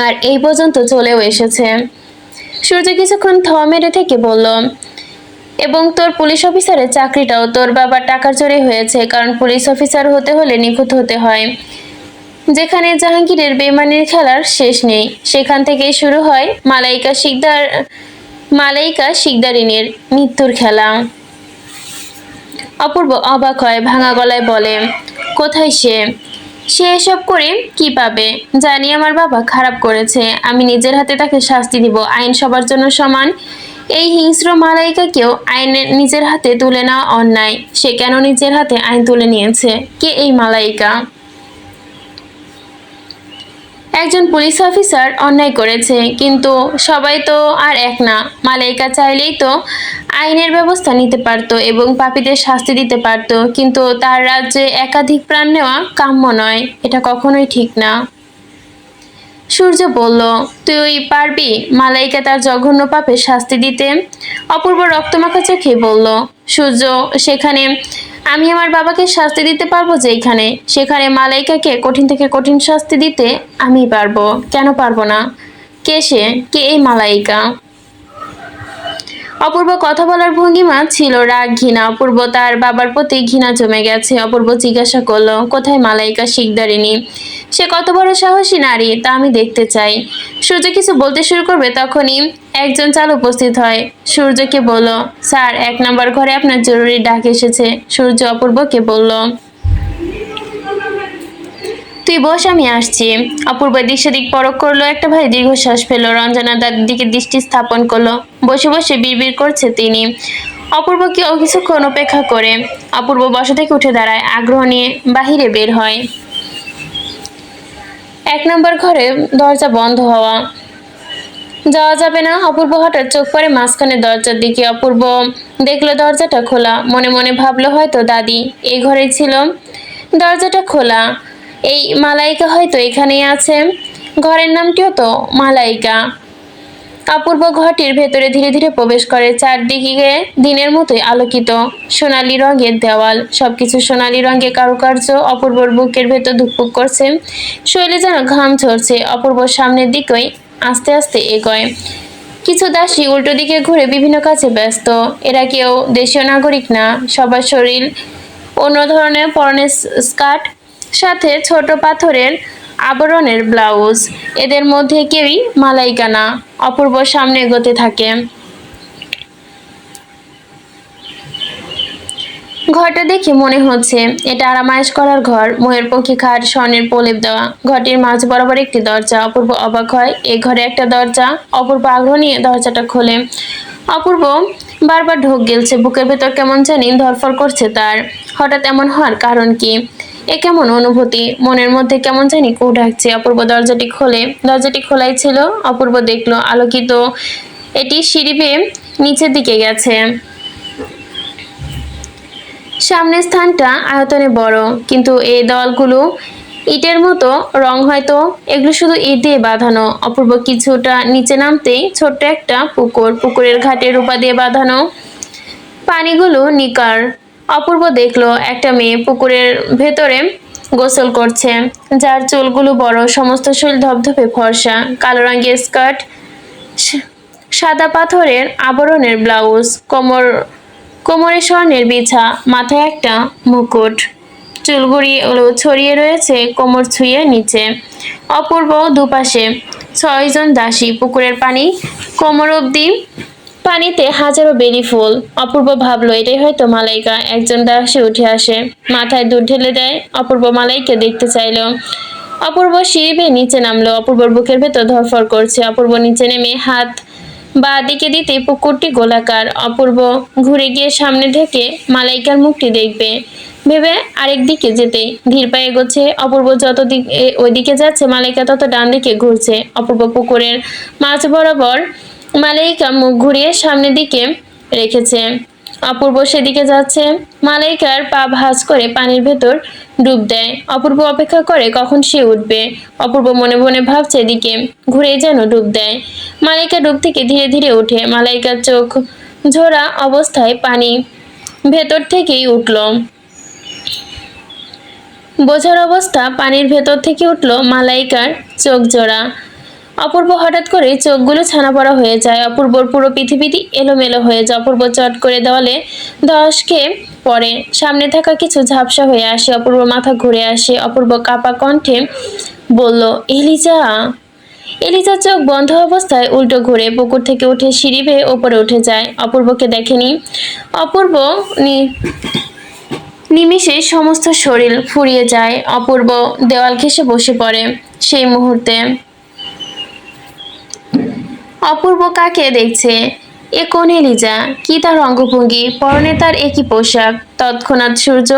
আর এই পর্যন্ত চলেও এসেছে। সূর্য কিছুক্ষণ থামা মেরে থেকে বলল, এবং তোর পুলিশ অফিসারের চাকরিটাও তোর বাবার টাকার জোরে হয়েছে, কারণ পুলিশ অফিসার হতে হলে নিখুঁত হতে হয়। যেখানে জাহাঙ্গীরের বেমানির খেলার শেষ নেই, সেখান থেকেই শুরু হয় মালাইকা শিকদারিনীর মৃত্যুর খেলা। অপূর্ব অবাক হয়, ভাঙা গলায় বলে, কোথায় সে? সে এসব করে কি পাবে? জানি আমার বাবা খারাপ করেছে, আমি নিজের হাতে তাকে শাস্তি দিব। আইন সবার জন্য সমান। এই হিংস্র মালাইকাকেও আইনের নিজের হাতে তুলে নেওয়া অন্যায়। সে কেন নিজের হাতে আইন তুলে নিয়েছে? কে এই মালাইকা? একজন পুলিশ অফিসার অন্যায় করেছে, কিন্তু সবাই তো আর এক না। মালাইকা চাইলেই তো আইনের ব্যবস্থা নিতে পারত এবং পাপীদের শাস্তি দিতে পারত, কিন্তু তার রাজ্যে একাধিক প্রাণ নেওয়া কাম্য নয়, এটা কখনোই ঠিক না। সূর্য বলল, তুই পারবি মালাইকা তার জঘন্য পাপের শাস্তি দিতে? অপূর্ব রক্তমাখা চোখে বলল, সূর্য, আমি আমার বাবাকে শাস্তি দিতে পারবো সেখানে মালাইকাকে কঠিন থেকে কঠিন শাস্তি দিতে আমি পারবো। কেন পারবো না? কে সে? কে এই মালাইকা? অপূর্ব কথা বলার ভঙ্গিমা ছিল রাগ, ঘৃণা। অপূর্ব তার বাবার প্রতি ঘৃণা জমে গেছে। অপূর্ব জিজ্ঞাসা করলো, কোথায় মালাইকা শিকদারিনী? সে কত বড় সাহসী নারী তা আমি দেখতে চাই। সূর্য কিছু বলতে শুরু করবে, তখনই একজন চাল উপস্থিত হয়। সূর্যকে বলল, স্যার, 1 নম্বর ঘরে আপনার জরুরি ডাক এসেছে। সূর্য অপূর্বকে বলল, তুই বস, আমি আসছি। অপূর্ব দিক সেদিক পরখ করলো, একটা ভাই দীর্ঘশ্বাস ফেললো। রঞ্জনা তার দিকে দৃষ্টি স্থাপন করলো। বসে বসে বিড়বিড় করছে তিনি। অপূর্ব কেউ কিছুক্ষণ অপেক্ষা করে। অপূর্ব বসা থেকে উঠে দাঁড়ায়, আগ্রহ নিয়ে বাহিরে বের হয়। 1 নম্বর ঘরে দরজা বন্ধ হওয়া। যাওয়া যাবে না। অপূর্ব হঠাৎ চোখ পড়ে মাঝখানে দরজার দিকে। অপূর্ব দেখলো দরজাটা খোলা। মনে মনে ভাবলো হয়তো দাদি এই ঘরেই ছিল। দরজাটা খোলা, এই মালাইকা হয়তো এখানেই আছে। ঘরের নামটিও তো মালাইকা। অপূর্ব ঘরটির ভেতরে ধীরে ধীরে প্রবেশ করে। চারদিকে দিনের মতোই আলোকিত, সোনালী রঙের দেওয়াল, সবকিছু সোনালী রঙের কারুকার্য। অপূর্বর বুকের ভেতর ধুকপুক করছে, শরীরে যেন ঘাম ঝরছে। অপূর্ব সামনের দিকেই আস্তে আস্তে এগোয়। কিছু দাসী উল্টো দিকে ঘুরে বিভিন্ন কাজে ব্যস্ত। এরা কেউ দেশীয় নাগরিক না, সবার শরীর অন্য ধরনের, পরনে স্কার্ট, সাথে ছোট পাথরের আবরণের ব্লাউজ। এদের মধ্যে কেউই মালাইকা না। অপূর্ব সামনে এগোতে থাকে। ঘরটা দেখে মনে হচ্ছে এটা আরামায়েশ করার ঘর। ময়ের পক্ষী খাট, স্বর্ণের প্রলেপ দেওয়া। ঘরটির মাঝ বরাবর একটি দরজা। অপূর্ব অবাক হয়, এই ঘরে একটা দরজা। অপূর্ব আগ্রহ নিয়ে দরজাটা খোলে। অপূর্ব বারবার ঢোক গিলছে, বুকের ভেতর কেমন জানি ধরফর করছে তার। হঠাৎ এমন হওয়ার কারণ কি? এ কেমন অনুভূতি? মনের মধ্যে কেমন জানি কু ডাকছে। অপূর্ব দরজাটি খোলে। দরজাটি খোলাই ছিল। অপূর্ব দেখলো আলোকিত এটি সিঁড়ি বেয়ে নিচের দিকে গেছে। সামনের স্থানটা আয়তনে বড়, কিন্তু এই দেওয়ালগুলো ইটের মতো। রং হয়তো এগুলো শুধু ইট দিয়ে বাঁধানো। অপূর্ব কিছুটা নিচে নামতেই ছোট্ট একটা পুকুর, পুকুরের ঘাটে রূপা দিয়ে বাঁধানো, পানিগুলো নিকার। অপূর্ব দেখলো একটা মেয়ে পুকুরের ভেতরে গোসল করছে, যার চুলগুলো বড়, সমস্ত শরীর ধপধপে ফর্সা, কালো রঙের স্কার্ট, সাদা পাথরের আবরণের ব্লাউজ, কোমরে স্বর্ণের বিছা, মাথায় একটা মুকুট, চুলগুড়ি ছড়িয়ে রয়েছে কোমর ছুঁয়ে নিচে। অপূর্ব দুপাশে 6 জন দাসী, পুকুরের পানি কোমর অব্দি, পানিতে হাজারো বেলি ফুল। অপূর্ব ভাবলো এটাই হয়তো মালাইকা। একজন দাসী উঠে আসে, মাথায় দুধ ঢেলে দেয়। অপূর্ব মালাইকা দেখতে চাইলো। অপূর্ব সিঁড়ি বেয়ে নিচে নামলো। অপূর্বর বুকের ভেতর ধরফর করছে। অপূর্ব নিচে নেমে হাত বাঁ দিকে দিতে পুকুরটি গোলাকার। অপূর্ব ঘুরে গিয়ে সামনে থেকে মালাইকার মুখটি দেখবে ভেবে আরেক দিকে যেতে ধীর পায়ে এগোচ্ছে। অপূর্ব যত ওইদিকে যাচ্ছে, মালাইকা তত ডান দিকে ঘুরছে। অপূর্ব পুকুরের মাঝ বরাবর মালাইকা মুখ ঘুরিয়ে সামনের দিকে রেখেছে। অপূর্ব সেদিকে যাচ্ছে। মালাইকার পা ভাঁজ করে পানির ভেতর ডুব দেয়। অপূর্ব অপেক্ষা করে কখন সে উঠবে। অপূর্ব মনে মনে ভাবছে এদিকে ঘুরে যেন ডুব দেয়। মালাইকা ডুব থেকে ধীরে ধীরে ওঠে। মালাইকার চোখ ঝোড়া অবস্থায় পানি ভেতর থেকেই উঠল। বোঝার অবস্থা পানির ভেতর থেকে উঠল মালাইকার চোখ জোড়া। অপূর্ব হঠাৎ করে চোখগুলো ছানা পড়া হয়ে যায়। অপূর্বর পুরো পৃথিবীটি এলোমেলো হয়ে যায়। অপূর্ব চট করে দেওয়ালে ধসকে পড়ে। সামনে থাকা কিছু ঝাপসা হয়ে আসে। অপূর্ব মাথা ঘুরে আসে। অপূর্ব কাপা কণ্ঠে বলল, এলিজা। এলিজা চোখ বন্ধ অবস্থায় উল্টো ঘুরে পুকুর থেকে উঠে সিঁড়ি বেয়ে ওপরে উঠে যায়। অপূর্বকে দেখেনি। অপূর্ব নিমিষে সমস্ত শরীর ফুরিয়ে যায়। অপূর্ব দেওয়াল ঘেঁষে বসে পড়ে। সেই মুহূর্তে অপূর্ব কাকে দেখছে? এ কোন এলিজা? কি তার অঙ্গভঙ্গি, পরনে তার একই পোশাক। তৎক্ষণাৎ সূর্য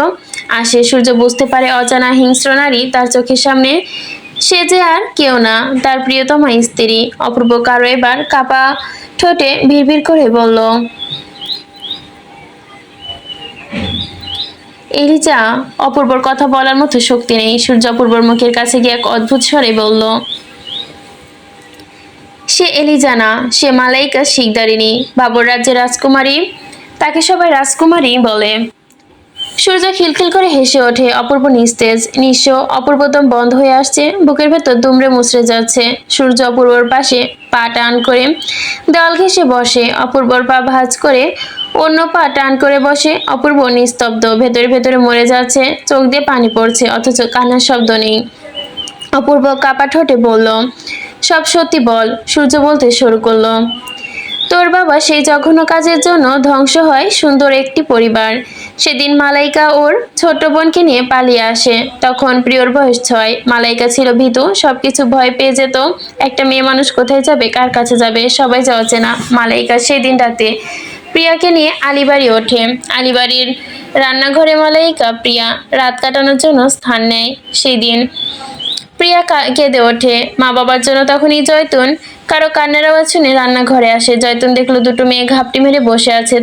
আসে। সূর্য বুঝতে পারে অজানা হিংস্র নারী তার চোখের সামনে। সে যে আর কেউ না, তার প্রিয়তমা স্ত্রী। অপূর্ব কারো এবার কাপা ঠোঁটে ভিড় করে বলল, এলিজা। অপূর্বর কথা বলার মতো শক্তি নেই। সূর্য অপূর্বর মুখের কাছে গিয়ে এক অদ্ভুত স্বরে বলল, সে এলিজা না, সে মালাইকা শিকদারিনী, বাবর রাজ্যের রাজকুমারী। তাকে সবাই রাজকুমারী বলে। সূর্য খিলখিল করে হেসে ওঠে। অপূর্ব নিস্তেজ, নিঃস্ব। অপূর্ব দম বন্ধ হয়ে আসছে, বুকের ভেতর দুমড়ে মুচড়ে যাচ্ছে। সূর্য অপূর্বর পাশে পা টান করে দেওয়াল ঘেঁষে বসে। অপূর্বর পা ভাঁজ করে অন্য পা টান করে বসে। অপূর্ব নিস্তব্ধ, ভেতরে ভেতরে মরে যাচ্ছে। চোখ দিয়ে পানি পড়ছে, অথচ কান্নার শব্দ নেই। অপূর্ব কাপা ঠোঁটে বলল, সব সত্যি বল। সূর্য বলতে শুরু করলো, তোর বাবা সেই জঘন্য কাজের জন্য ধ্বংস হয় সুন্দর একটি পরিবার। সেদিন মালাইকা ওর ছোট বোনকে নিয়ে পালিয়ে আসে। তখন প্রিয়র বয়স 6। মালাইকা ছিল ভীতু, সবকিছু ভয় পেয়ে যেত। একটা মেয়ে মানুষ কোথায় যাবে, কার কাছে যাবে? সবাই যাওয়া চেনা। মালাইকা সেদিন রাতে প্রিয়াকে নিয়ে আলিবাড়ি ওঠে। আলিবাড়ির রান্নাঘরে মালাইকা প্রিয়া রাত কাটানোর জন্য স্থান নেয়। সেই দিন প্রিয়া কেঁদে ওঠে। মা বাবার জন্য তখনই জয়তুন কারো কান্নার আওয়াজ শুনে রান্নাঘরে আসে। জয়তুন দেখলো দুটো মেয়ে ঘাপটি মেরে বসে আছে।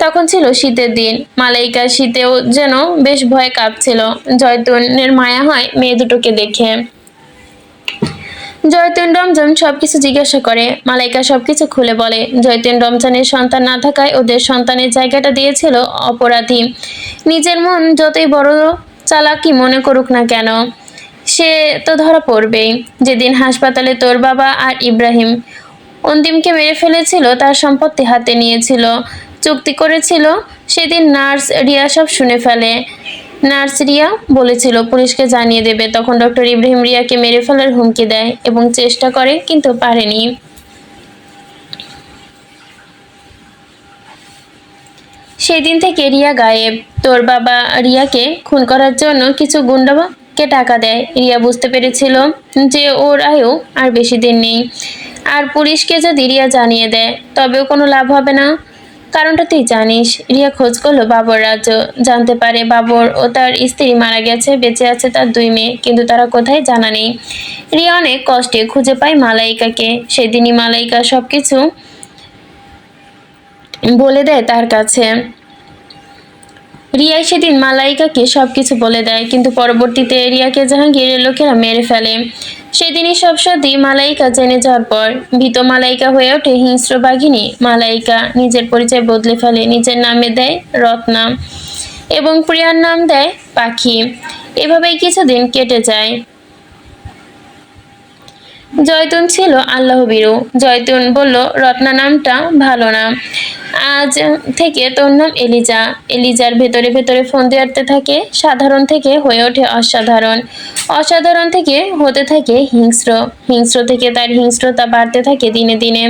তখন ছিল শীতের দিন। মালাইকা শীতেও যেন বেশ ভয়ে কাঁপছিল। জয়তুনের মায়া হয় মেয়ে দুটোকে দেখে। জয়তুন রমজান সবকিছু জিজ্ঞাসা করে। মালাইকা সবকিছু খুলে বলে। জয়তুন রমজানের সন্তান না থাকায় ওদের সন্তানের জায়গাটা দিয়েছিল অপরাধী। নিজের মন যতই বড় চালাকি মনে করুক না কেন, সে তো ধরা পড়বেই। যেদিন হাসপাতালে তোর বাবা আর ইব্রাহিম অন্তিমকে মেরে ফেলেছিল, তার সম্পত্তি হাতে নিয়েছিল, চুক্তি করেছিল, সেদিন নার্স রিয়া সব শুনে ফেলে। নার্স রিয়া বলেছিল পুলিশকে জানিয়ে দেবে। তখন ডক্টর ইব্রাহিম রিয়াকে মেরে ফেলার হুমকি দেয় এবং চেষ্টা করে, কিন্তু পারেনি। সেদিন থেকে রিয়া গায়েব। তোর বাবা রিয়াকে খুন করার জন্য কিছু গুন্ডাকে টাকা দেয়। রিয়া বুঝতে পেরেছিল যে ওর আয়ু আর বেশি দিন নেই, আর পুলিশকে যদি রিয়া জানিয়ে দেয় তবেও কোনো লাভ হবে না। কারণটা তুই জানিস। রিয়া খোঁজ করলো বাবর রাজ্য। জানতে পারে বাবর ও তার স্ত্রী মারা গেছে, বেঁচে আছে তার 2 মেয়ে, কিন্তু তারা কোথায় জানা নেই। রিয়া অনেক কষ্টে খুঁজে পায় মালাইকাকে। সেদিনই মালাইকা সবকিছু বলে দেয় তার কাছে। রিয়া সেদিন মালাইকাকে সবকিছু বলে দেয়, কিন্তু পরবর্তীতে রিয়াকে জাহাঙ্গীরের লোকেরা মেরে ফেলে। সেদিনই সব সত্যি মালাইকা জেনে যাওয়ার পর ভীত মালাইকা হয়ে ওঠে হিংস্র বাঘিনী। মালাইকা নিজের পরিচয় বদলে ফেলে। নিজের নামে দেয় রত্না এবং প্রিয়ার নাম দেয় পাখি। এভাবেই কিছুদিন কেটে যায়। জয়তুন ছিল আল্লাহভীরু। জয়তুন বলল, রত্না নামটা ভালো না, আজ থেকে তোর নাম এলিজা। এলিজার ভেতরে ভেতরে ফোন দেওয়াতে থাকে। সাধারণ থেকে হয়ে ওঠে অসাধারণ, অসাধারণ থেকে হতে থাকে হিংস্র, হিংস্র থেকে তার হিংস্রতা বাড়তে থাকে দিনে দিনে।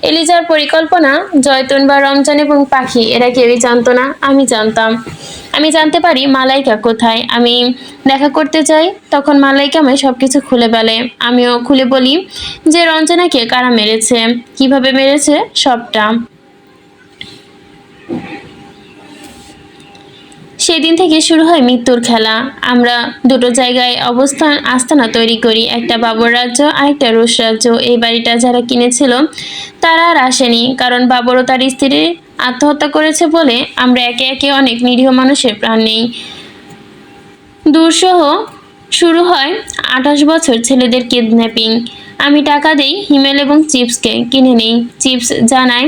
এলিজার পরিকল্পনা জয়তুন বা রমজান এবং পাখি এরা কেউই জানতো না। আমি জানতাম। আমি জানতে পারি মালাইকা কোথায়। আমি দেখা করতে চাই। তখন মালাইকা আমায় সবকিছু খুলে বলে। আমিও খুলে বলি যে রঞ্জনাকে কারা মেরেছে, কিভাবে মেরেছে, সবটা। সেদিন থেকে শুরু হয় মৃত্যুর খেলা। আমরা দুটো জায়গায় আস্তানা তৈরি করি, একটা বাবর রাজ্য আর একটা রুশ রাজ্য। এই বাড়িটা যারা কিনেছিল তারা আর আসেনি, কারণ বাবর ও তার স্ত্রী আত্মহত্যা করেছে বলে আমরা একে একে অনেক নিরীহ মানুষের প্রাণ নেই। দুঃসহ শুরু হয় 28 বছর ছেলেদের কিডন্যাপিং। আমি টাকা দেই হিমেল এবং চিপসকে কিনে নেই। চিপস জানায়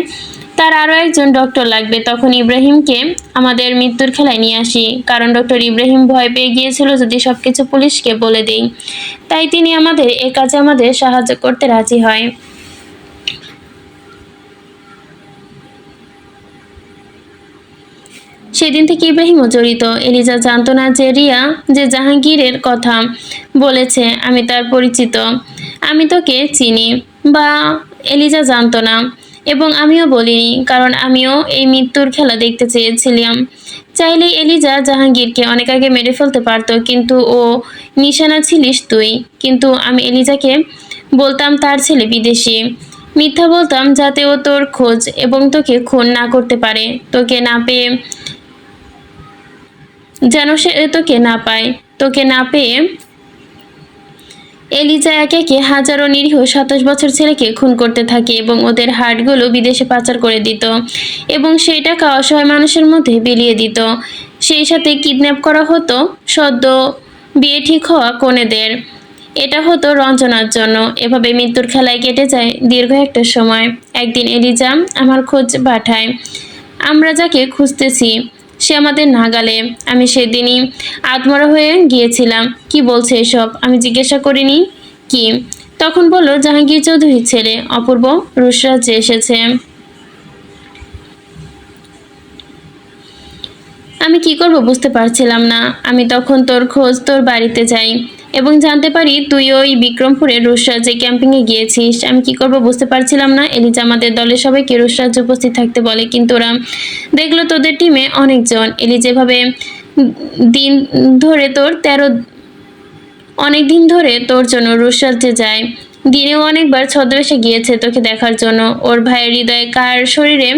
তার আরও একজন ডক্টর লাগবে। তখন ইব্রাহিমকে আমাদের মৃত্যুর খেলায় নিয়ে আসি, কারণ ডক্টর ইব্রাহিম ভয় পেয়ে গিয়েছিল যদি সবকিছু পুলিশকে বলে দেই। তাই তিনি আমাদের এ কাজে আমাদের সাহায্য করতে রাজি হয়। সেদিন থেকে ইব্রাহিমও জড়িত। এলিজা জানতো না যে রিয়া যে জাহাঙ্গীরের কথা বলেছে আমি তার পরিচিত, আমি তোকে চিনি, বা এলিজা জানতো না। এবং আমিও বলিনি, কারণ আমিও এই মৃত্যুর খেলা দেখতে চেয়েছিলাম। চাইলেই এলিজা জাহাঙ্গীরকে অনেক আগে মেরে ফেলতে পারতো, কিন্তু ও নিশানা ছিলিস তুই। কিন্তু আমি এলিজাকে বলতাম তার ছেলে বিদেশি। মিথ্যা বলতাম যাতে ও তোর খোঁজ এবং তোকে খুন না করতে পারে, তোকে না পেয়ে, যেন সে তোকে না পায়। তোকে না পেয়ে এলিজা একে একে হাজারো নিরীহ 27 বছর ছেলেকে খুন করতে থাকে এবং ওদের হার্টগুলো বিদেশে পাচার করে দিত এবং সেই টাকা অসহায় মানুষের মধ্যে বিলিয়ে দিত। সেই সাথে কিডন্যাপ করা হতো সদ্য বিয়ে ঠিক হওয়া কনেদের। এটা হতো রঞ্জনার জন্য। এভাবে মৃত্যুর খেলায় কেটে যায় দীর্ঘ একটা সময়। একদিন এলিজা আমার খোঁজ পাঠায়। আমরা যাকে খুঁজতেছি সে আমাদের নাগালে। আমি সেদিনই আত্মরা হয়ে গিয়েছিলাম। কি বলছে এসব? আমি জিজ্ঞাসা করিনি কি। তখন বলল জাহাঙ্গীর চৌধুরীর ছেলে অপূর্ব রুশ রাজ্যে এসেছে। আমি কি করব বুঝতে পারছিলাম না। আমি তখন তোর খোঁজ তোর বাড়িতে যাই এবং জানতে পারি তুই ওই বিক্রমপুরের রুশ রাজ্যে ক্যাম্পিংয়ে গিয়েছিস। আমি কি করব বুঝতে পারছিলাম না। এলিজা আমাদের দলের সবাইকে রুশ রাজ্যে উপস্থিত থাকতে বলে, কিন্তু ওরা দেখলো তোদের টিমে অনেকজন। এলিজা এভাবে দিন ধরে তোর 13 অনেক দিন ধরে তোর জন্য রুশ রাজ্যে যায়। দিনেও অনেকবার ছদ্মবেশে গিয়েছে তোকে দেখার জন্য, ওর ভাইয়ের হৃদয়ে কার শরীরে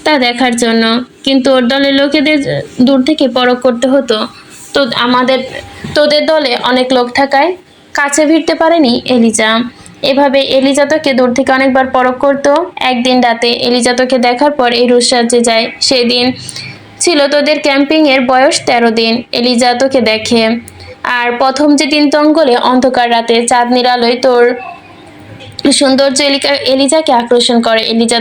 তা দেখার জন্য। কিন্তু ওর দলের লোকেদের দূর থেকে পরখ করতে হতো। তো তোদের দলে অনেক লোক থাকায় কাছে ভিড়তে পারেনি এলিজা। এভাবে এলিজা তোকে দূর থেকে অনেকবার পরখ করতো। একদিন রাতে এলিজা তোকে দেখার পর এই রুশ রাজ্যে যায়। সেদিন ছিল তোদের ক্যাম্পিং এর বয়স 13 দিন। এলিজা তোকে দেখে, আর প্রথম যে দিন জঙ্গলে অন্ধকার রাতে চাঁদনির আলোয় তোর সৌন্দর্য এলিজাকে আকর্ষণ করে। এলিজা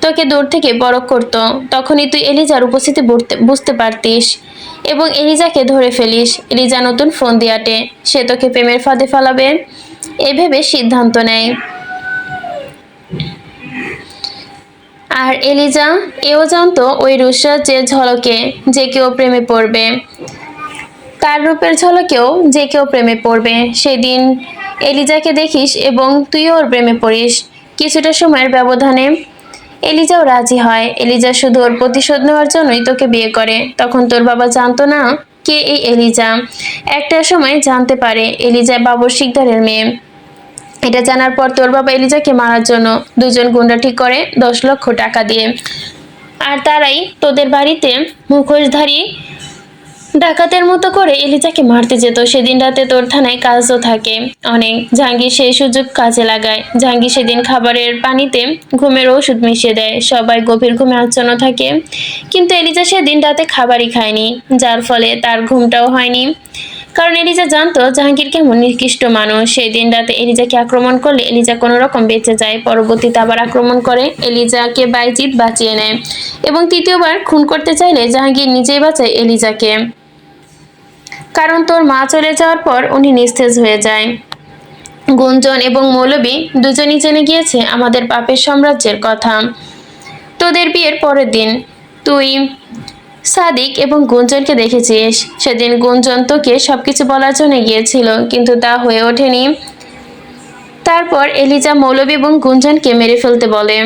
তোকে দূর থেকে পরখ করত। তখনই তুই এলিজার উপস্থিতি বুঝতে পারতিস এবং এলিজাকে ধরে ফেলিস। এলিজা নতুন ফোন দিয়ে আটে, সে তোকে প্রেমের ফাঁদে ফেলাবে এই ভেবে সিদ্ধান্ত নেয়। আর এলিজা এও জানতো ওই রুশরাজ্যের ঝলকে যে কেউ প্রেমে পড়বে, তার রূপের ঝলকেও যে কেউ প্রেমে পড়বে। সেদিন এলিজাকে দেখিস এবং তুইও ওর প্রেমে পড়িস। কিছুটা সময়ের ব্যবধানে এলিজাও রাজি হয়। এলিজা শুধু ওর প্রতিশোধ নেওয়ার জন্যই তোকে বিয়ে করে। তখন তোর বাবা জানতো না কে এই এলিজা। একটা সময় জানতে পারে এলিজা বাবর শিকদারের মেয়ে। এটা জানার পর তোর বাবা এলিজাকে মারার জন্য দুজন গুন্ডা ঠিক করে 10 লক্ষ টাকা দিয়ে। আর তারাই তোদের বাড়িতে মুখোশধারী ডাকাতের মতো করে এলিজাকে মারতে যেত। সেদিন রাতে তোর থানায় কাজও থাকে অনেক। জাহাঙ্গীর সেই সুযোগ কাজে লাগায়। জাহাঙ্গীর সেদিন খাবারের পানিতে ঘুমের ওষুধ মিশিয়ে দেয়। সবাই গভীর ঘুমে আচ্ছন্ন থাকে, কিন্তু এলিজা সেদিন রাতে খাবারই খায়নি, যার ফলে তার ঘুমটাও হয়নি। কারণ এলিজা জানতো জাহাঙ্গীর কেমন নিকৃষ্ট মানুষ। সেই দিন রাতে এলিজাকে আক্রমণ করলে এলিজা কোনো রকম বেঁচে যায়। পরবর্তীতে আবার আক্রমণ করে এলিজাকে বাইজিৎ বাঁচিয়ে নেয় এবং তৃতীয়বার খুন করতে চাইলে জাহাঙ্গীর নিজেই বাঁচায় এলিজাকে। কারণ তোর মা চলে যাওয়ার পর উনি নিস্তেজ হয়ে যায়। গুঞ্জন এবং মৌলবী দুজনই জেনে গিয়েছে আমাদের পাপের সাম্রাজ্যের কথা। তোদের বিয়ের পরের দিন তুই সাদিক এবং গুঞ্জনকে দেখেছিস। সেদিন গুঞ্জন তোকে সবকিছু বলার জন্য গিয়েছিল, কিন্তু তা হয়ে ওঠেনি। তারপর এলিজা মৌলবী এবং গুঞ্জনকে মেরে ফেলতে বলে।